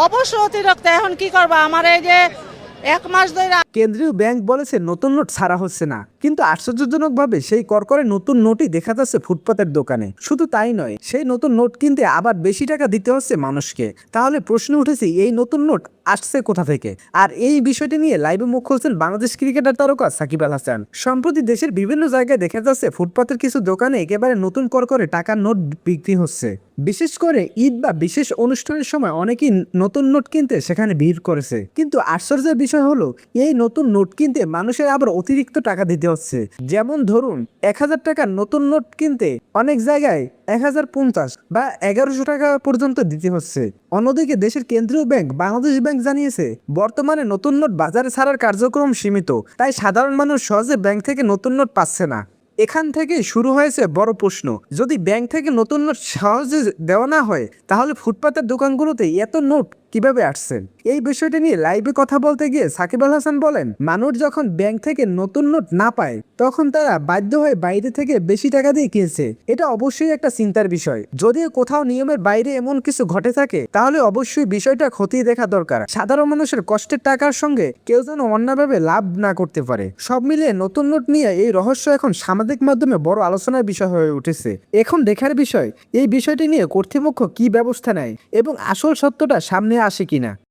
অবশ্যই অতিরিক্ত। এখন কি করবা, আমার এই যে 1 মাস ধরে। কেন্দ্রীয় ব্যাংক বলেছে নতুন নোট ছাড়া হচ্ছে না, কিন্তু আশ্চর্যজনকভাবে সেই করকরে নতুন নোটই দেখা যাচ্ছে ফুটপাতের দোকানে। শুধু তাই নয়, সেই নতুন নোট কিনতে আবার বেশি টাকা দিতে হচ্ছে মানুষকে। তাহলে প্রশ্ন উঠেছে, এই নতুন নোট আসছে কোথা থেকে? আর এই বিষয়টি নিয়ে লাইভে মুখ খুলছেন বাংলাদেশ ক্রিকেটার তারকা সাকিব আল হাসান। সম্প্রতি দেশের বিভিন্ন জায়গায় দেখা যাচ্ছে ফুটপাতের কিছু দোকানে একেবারে নতুন করকরে টাকার নোট বিক্রি হচ্ছে। বিশেষ করে ঈদ বা বিশেষ অনুষ্ঠানের সময় অনেকেই নতুন নোট কিনতে সেখানে ভিড় করেছে। কিন্তু আশ্চর্যের বিষয় হলো, এই নতুন নোট কিনতে মানুষের আবার অতিরিক্ত টাকা দিতে হচ্ছে। যেমন ধরুন, 1000 টাকার নতুন নোট কিনতে অনেক জায়গায় 1050 বা 1100 টাকা পর্যন্ত দিতে হচ্ছে। অন্যদিকে দেশের কেন্দ্রীয় ব্যাংক বাংলাদেশ ব্যাংক জানিয়েছে, বর্তমানে নতুন নোট বাজারে ছাড়ার কার্যক্রম সীমিত, তাই সাধারণ মানুষ সহজে ব্যাংক থেকে নতুন নোট পাচ্ছে না। এখান থেকে শুরু হয়েছে বড় প্রশ্ন, যদি ব্যাংক থেকে নতুন নোট সহজে দেওয়া না হয়, তাহলে ফুটপাতের দোকানগুলোতে এত নোট কিভাবে আসছেন? এই বিষয়টা নিয়ে লাইভে কথা বলতে গিয়ে সাকিব আল হাসান বলেন, মানুষ যখন ব্যাংক থেকে নতুন নোট না পায়, তখন তারা বাধ্য হয়ে বাইরে থেকে বেশি টাকা দিয়ে কিনছে। এটা অবশ্যই একটা চিন্তার বিষয়। যদিও কোথাও নিয়মের বাইরে এমন কিছু ঘটে থাকে, তাহলে অবশ্যই বিষয়টা খতিয়ে দেখা দরকার। সাধারণ মানুষের কষ্টের টাকার সঙ্গে কেউ যেন অন্যভাবে লাভ না করতে পারে। সব মিলিয়ে নতুন নোট নিয়ে এই রহস্য এখন সামাজিক মাধ্যমে বড় আলোচনার বিষয় হয়ে উঠেছে। এখন দেখার বিষয়, এই বিষয়টি নিয়ে কর্তৃপক্ষ কি ব্যবস্থা নেয় এবং আসল সত্যটা সামনে আসে কিনা।